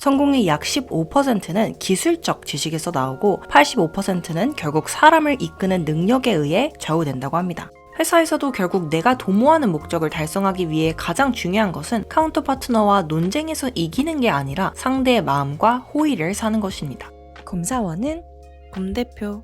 성공의 약 15%는 기술적 지식에서 나오고 85%는 결국 사람을 이끄는 능력에 의해 좌우된다고 합니다. 회사에서도 결국 내가 도모하는 목적을 달성하기 위해 가장 중요한 것은 카운터 파트너와 논쟁에서 이기는 게 아니라 상대의 마음과 호의를 사는 것입니다. 검사원은 곰대표.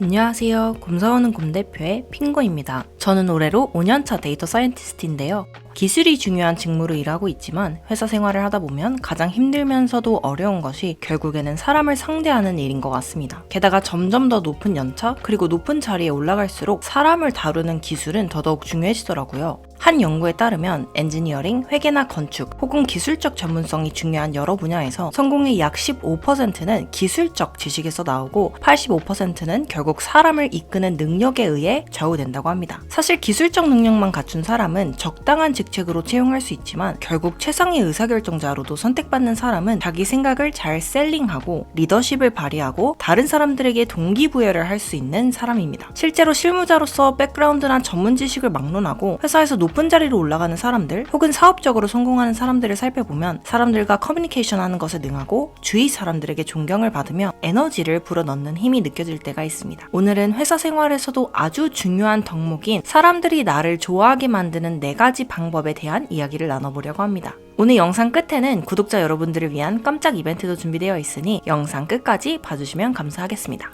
안녕하세요. 곰사원은 곰대표의 핑고입니다. 저는 올해로 5년차 데이터 사이언티스트인데요. 기술이 중요한 직무로 일하고 있지만 회사 생활을 하다 보면 가장 힘들면서도 어려운 것이 결국에는 사람을 상대하는 일인 것 같습니다. 게다가 점점 더 높은 연차 그리고 높은 자리에 올라갈수록 사람을 다루는 기술은 더더욱 중요해지더라고요. 한 연구에 따르면 엔지니어링, 회계나 건축 혹은 기술적 전문성이 중요한 여러 분야에서 성공의 약 15%는 기술적 지식에서 나오고 85%는 결국 사람을 이끄는 능력에 의해 좌우된다고 합니다. 사실 기술적 능력만 갖춘 사람은 적당한 직책으로 채용할 수 있지만 결국 최상의 의사결정자로도 선택받는 사람은 자기 생각을 잘 셀링하고 리더십을 발휘하고 다른 사람들에게 동기부여를 할 수 있는 사람입니다. 실제로 실무자로서 백그라운드나 전문 지식을 막론하고 회사에서 높은 자리로 올라가는 사람들 혹은 사업적으로 성공하는 사람들을 살펴보면 사람들과 커뮤니케이션 하는 것에 능하고 주위 사람들에게 존경을 받으며 에너지를 불어넣는 힘이 느껴질 때가 있습니다. 오늘은 회사 생활에서도 아주 중요한 덕목인 사람들이 나를 좋아하게 만드는 4가지 방법에 대한 이야기를 나눠보려고 합니다. 오늘 영상 끝에는 구독자 여러분들을 위한 깜짝 이벤트도 준비되어 있으니 영상 끝까지 봐주시면 감사하겠습니다.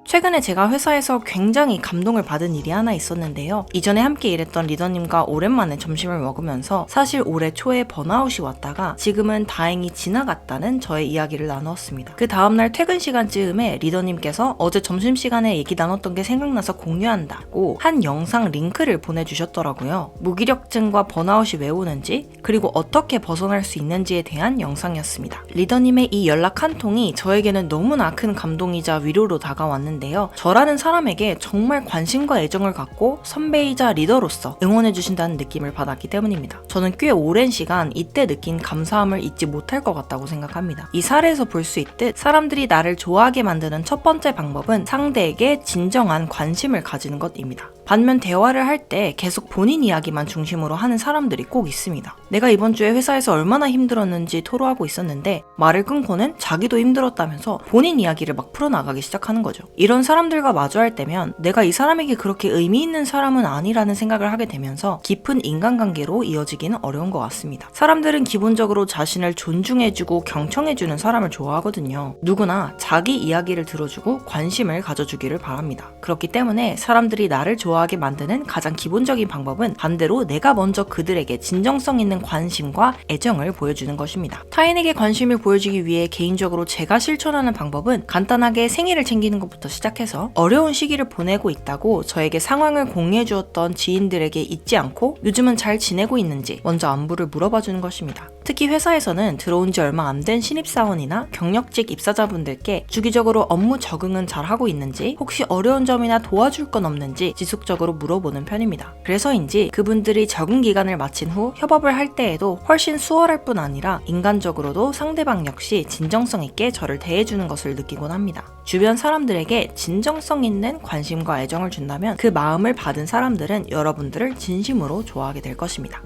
최근에 제가 회사에서 굉장히 감동을 받은 일이 하나 있었는데요. 이전에 함께 일했던 리더님과 오랜만에 점심을 먹으면서 사실 올해 초에 번아웃이 왔다가 지금은 다행히 지나갔다는 저의 이야기를 나누었습니다. 그 다음날 퇴근 시간쯤에 리더님께서 어제 점심시간에 얘기 나눴던 게 생각나서 공유한다고 한 영상 링크를 보내주셨더라고요. 무기력증과 번아웃이 왜 오는지 그리고 어떻게 벗어날 수 있는지에 대한 영상이었습니다. 리더님의 이 연락 한 통이 저에게는 너무나 큰 감동이자 위로로 다가왔는데 저라는 사람에게 정말 관심과 애정을 갖고 선배이자 리더로서 응원해주신다는 느낌을 받았기 때문입니다. 저는 꽤 오랜 시간 이때 느낀 감사함을 잊지 못할 것 같다고 생각합니다. 이 사례에서 볼 수 있듯 사람들이 나를 좋아하게 만드는 첫 번째 방법은 상대에게 진정한 관심을 가지는 것입니다. 반면 대화를 할 때 계속 본인 이야기만 중심으로 하는 사람들이 꼭 있습니다. 내가 이번 주에 회사에서 얼마나 힘들었는지 토로하고 있었는데 말을 끊고는 자기도 힘들었다면서 본인 이야기를 막 풀어나가기 시작하는 거죠. 이런 사람들과 마주할 때면 내가 이 사람에게 그렇게 의미 있는 사람은 아니라는 생각을 하게 되면서 깊은 인간관계로 이어지기는 어려운 것 같습니다. 사람들은 기본적으로 자신을 존중해주고 경청해주는 사람을 좋아하거든요. 누구나 자기 이야기를 들어주고 관심을 가져주기를 바랍니다. 그렇기 때문에 사람들이 나를 좋아하게 만드는 가장 기본적인 방법은 반대로 내가 먼저 그들에게 진정성 있는 관심과 애정을 보여주는 것입니다. 타인에게 관심을 보여주기 위해 개인적으로 제가 실천하는 방법은 간단하게 생일을 챙기는 것부터 시작해서 어려운 시기를 보내고 있다고 저에게 상황을 공유해 주었던 지인들에게 잊지 않고 요즘은 잘 지내고 있는지 먼저 안부를 물어봐 주는 것입니다. 특히 회사에서는 들어온 지 얼마 안 된 신입사원이나 경력직 입사자분들께 주기적으로 업무 적응은 잘 하고 있는지 혹시 어려운 점이나 도와줄 건 없는지 지속적으로 물어보는 편입니다. 그래서인지 그분들이 적응 기간을 마친 후 협업을 할 때에도 훨씬 수월할 뿐 아니라 인간적으로도 상대방 역시 진정성 있게 저를 대해주는 것을 느끼곤 합니다. 주변 사람들에게 진정성 있는 관심과 애정을 준다면 그 마음을 받은 사람들은 여러분들을 진심으로 좋아하게 될 것입니다.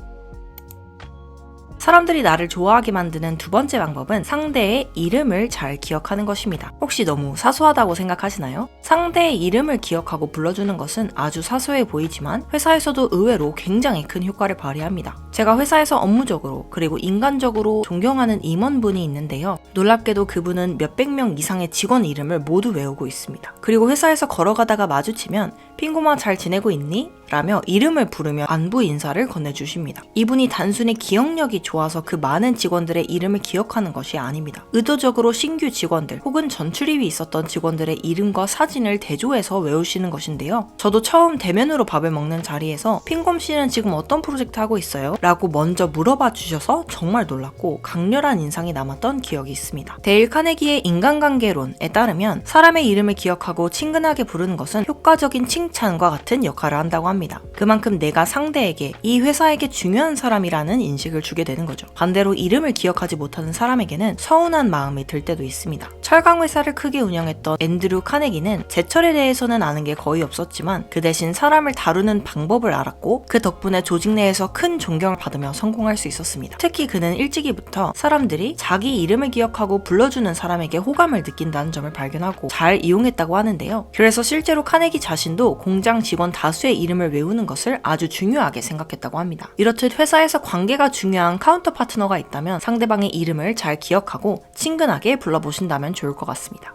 사람들이 나를 좋아하게 만드는 두 번째 방법은 상대의 이름을 잘 기억하는 것입니다. 혹시 너무 사소하다고 생각하시나요? 상대의 이름을 기억하고 불러주는 것은 아주 사소해 보이지만 회사에서도 의외로 굉장히 큰 효과를 발휘합니다. 제가 회사에서 업무적으로 그리고 인간적으로 존경하는 임원분이 있는데요. 놀랍게도 그분은 몇백 명 이상의 직원 이름을 모두 외우고 있습니다. 그리고 회사에서 걸어가다가 마주치면 핑고마 잘 지내고 있니? 라며 이름을 부르며 안부 인사를 건네주십니다. 이분이 단순히 기억력이 좋아서 그 많은 직원들의 이름을 기억하는 것이 아닙니다. 의도적으로 신규 직원들 혹은 전출입이 있었던 직원들의 이름과 사진을 대조해서 외우시는 것인데요. 저도 처음 대면으로 밥을 먹는 자리에서 핑곰 씨는 지금 어떤 프로젝트 하고 있어요? 라고 먼저 물어봐 주셔서 정말 놀랐고 강렬한 인상이 남았던 기억이 있습니다. 데일 카네기의 인간관계론에 따르면 사람의 이름을 기억하고 친근하게 부르는 것은 효과적인 칭찬과 같은 역할을 한다고 합니다. 그만큼 내가 상대에게 이 회사에게 중요한 사람이라는 인식을 주게 되는 거죠. 반대로 이름을 기억하지 못하는 사람에게는 서운한 마음이 들 때도 있습니다. 철강 회사를 크게 운영했던 앤드류 카네기는 제철에 대해서는 아는 게 거의 없었지만 그 대신 사람을 다루는 방법을 알았고 그 덕분에 조직 내에서 큰 존경을 받으며 성공할 수 있었습니다. 특히 그는 일찍이부터 사람들이 자기 이름을 기억하고 불러주는 사람에게 호감을 느낀다는 점을 발견하고 잘 이용했다고 하는데요. 그래서 실제로 카네기 자신도 공장 직원 다수의 이름을 외우는 것을 아주 중요하게 생각했다고 합니다. 이렇듯 회사에서 관계가 중요한 카운터 파트너가 있다면 상대방의 이름을 잘 기억하고 친근하게 불러보신다면 좋을 것 같습니다.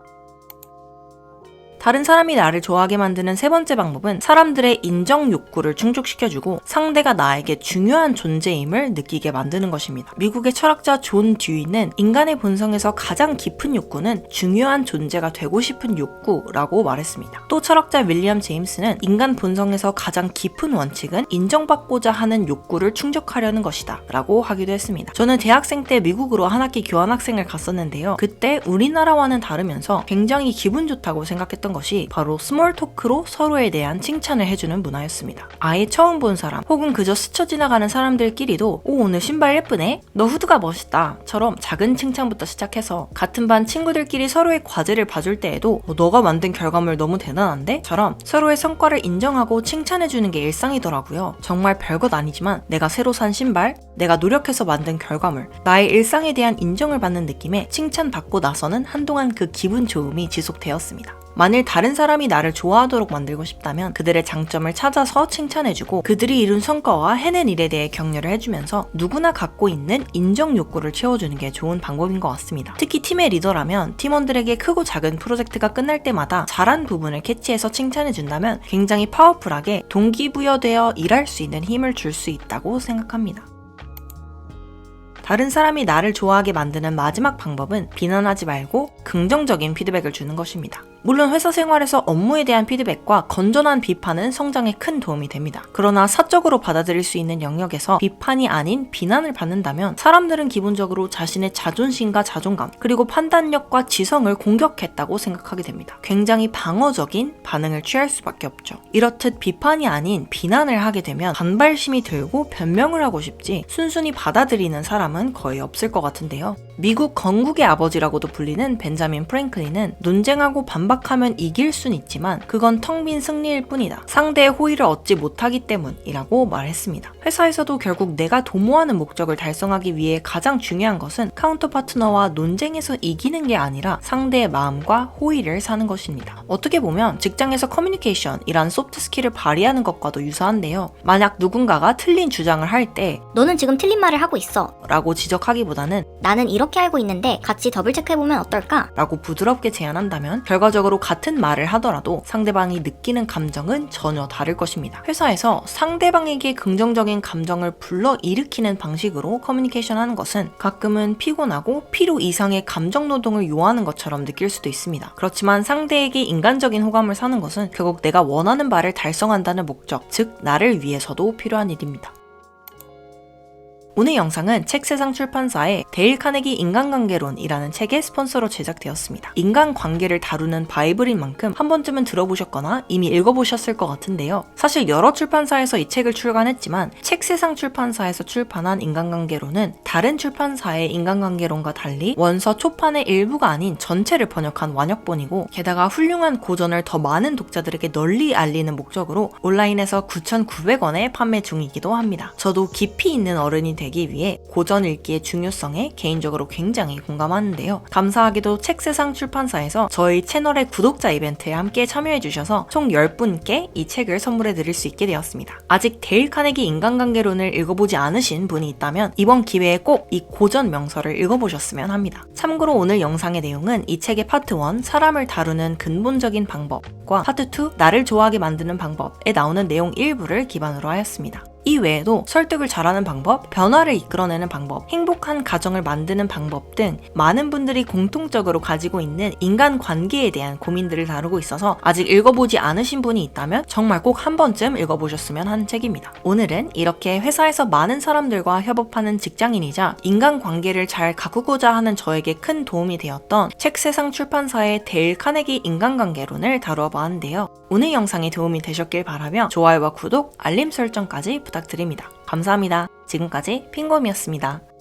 다른 사람이 나를 좋아하게 만드는 세 번째 방법은 사람들의 인정 욕구를 충족시켜주고 상대가 나에게 중요한 존재임을 느끼게 만드는 것입니다. 미국의 철학자 존 듀이는 인간의 본성에서 가장 깊은 욕구는 중요한 존재가 되고 싶은 욕구라고 말했습니다. 또 철학자 윌리엄 제임스는 인간 본성에서 가장 깊은 원칙은 인정받고자 하는 욕구를 충족하려는 것이다 라고 하기도 했습니다. 저는 대학생 때 미국으로 한 학기 교환학생을 갔었는데요. 그때 우리나라와는 다르면서 굉장히 기분 좋다고 생각했던 것이 바로 스몰 토크로 서로에 대한 칭찬을 해주는 문화였습니다. 아예 처음 본 사람 혹은 그저 스쳐 지나가는 사람들끼리도 오 오늘 신발 예쁘네? 너 후드가 멋있다 처럼 작은 칭찬부터 시작해서 같은 반 친구들끼리 서로의 과제를 봐줄 때에도 너가 만든 결과물 너무 대단한데? 처럼 서로의 성과를 인정하고 칭찬해주는 게 일상이더라고요. 정말 별것 아니지만 내가 새로 산 신발, 내가 노력해서 만든 결과물, 나의 일상에 대한 인정을 받는 느낌에 칭찬받고 나서는 한동안 그 기분 좋음이 지속되었습니다. 만일 다른 사람이 나를 좋아하도록 만들고 싶다면 그들의 장점을 찾아서 칭찬해주고 그들이 이룬 성과와 해낸 일에 대해 격려를 해주면서 누구나 갖고 있는 인정 욕구를 채워주는 게 좋은 방법인 것 같습니다. 특히 팀의 리더라면 팀원들에게 크고 작은 프로젝트가 끝날 때마다 잘한 부분을 캐치해서 칭찬해준다면 굉장히 파워풀하게 동기부여되어 일할 수 있는 힘을 줄 수 있다고 생각합니다. 다른 사람이 나를 좋아하게 만드는 마지막 방법은 비난하지 말고 긍정적인 피드백을 주는 것입니다. 물론 회사 생활에서 업무에 대한 피드백과 건전한 비판은 성장에 큰 도움이 됩니다. 그러나 사적으로 받아들일 수 있는 영역에서 비판이 아닌 비난을 받는다면 사람들은 기본적으로 자신의 자존심과 자존감 그리고 판단력과 지성을 공격했다고 생각하게 됩니다. 굉장히 방어적인 반응을 취할 수밖에 없죠. 이렇듯 비판이 아닌 비난을 하게 되면 반발심이 들고 변명을 하고 싶지 순순히 받아들이는 사람은 거의 없을 것 같은데요. 미국 건국의 아버지라고도 불리는 벤자민 프랭클린은 논쟁하고 반박하면 이길 순 있지만 그건 텅 빈 승리일 뿐이다. 상대의 호의를 얻지 못하기 때문이라고 말했습니다. 회사에서도 결국 내가 도모하는 목적을 달성하기 위해 가장 중요한 것은 카운터 파트너와 논쟁에서 이기는 게 아니라 상대의 마음과 호의를 사는 것입니다. 어떻게 보면 직장에서 커뮤니케이션이란 소프트 스킬을 발휘하는 것과도 유사한데요. 만약 누군가가 틀린 주장을 할 때 너는 지금 틀린 말을 하고 있어 라고 지적하기보다는 나는 이렇게 알고 있는데 같이 더블 체크해보면 어떨까? 라고 부드럽게 제안한다면 결과적으로 같은 말을 하더라도 상대방이 느끼는 감정은 전혀 다를 것입니다. 회사에서 상대방에게 긍정적인 감정을 불러일으키는 방식으로 커뮤니케이션 하는 것은 가끔은 피곤하고 필요 이상의 감정 노동을 요하는 것처럼 느낄 수도 있습니다. 그렇지만 상대에게 인간적인 호감을 사는 것은 결국 내가 원하는 바를 달성한다는 목적, 즉 나를 위해서도 필요한 일입니다. 오늘 영상은 책세상 출판사의 데일 카네기 인간관계론이라는 책의 스폰서로 제작되었습니다. 인간관계를 다루는 바이블인 만큼 한 번쯤은 들어보셨거나 이미 읽어보셨을 것 같은데요. 사실 여러 출판사에서 이 책을 출간했지만 책세상 출판사에서 출판한 인간관계론은 다른 출판사의 인간관계론과 달리 원서 초판의 일부가 아닌 전체를 번역한 완역본이고 게다가 훌륭한 고전을 더 많은 독자들에게 널리 알리는 목적으로 온라인에서 9,900원에 판매 중이기도 합니다. 저도 깊이 있는 어른이 되기 위해 고전 읽기의 중요성에 개인적으로 굉장히 공감하는데요. 감사하게도 책세상 출판사에서 저희 채널의 구독자 이벤트에 함께 참여해주셔서 총 10분께 이 책을 선물해드릴 수 있게 되었습니다. 아직 데일 카네기 인간관계론을 읽어보지 않으신 분이 있다면 이번 기회에 꼭 이 고전 명서를 읽어보셨으면 합니다. 참고로 오늘 영상의 내용은 이 책의 파트 1 사람을 다루는 근본적인 방법과 파트 2 나를 좋아하게 만드는 방법에 나오는 내용 일부를 기반으로 하였습니다. 이 외에도 설득을 잘하는 방법, 변화를 이끌어내는 방법, 행복한 가정을 만드는 방법 등 많은 분들이 공통적으로 가지고 있는 인간관계에 대한 고민들을 다루고 있어서 아직 읽어보지 않으신 분이 있다면 정말 꼭 한 번쯤 읽어보셨으면 하는 책입니다. 오늘은 이렇게 회사에서 많은 사람들과 협업하는 직장인이자 인간관계를 잘 가꾸고자 하는 저에게 큰 도움이 되었던 책세상 출판사의 데일 카네기 인간관계론을 다루어 보았는데요. 오늘 영상이 도움이 되셨길 바라며 좋아요와 구독, 알림 설정까지 부탁드립니다. 감사합니다. 지금까지 핑곰이었습니다.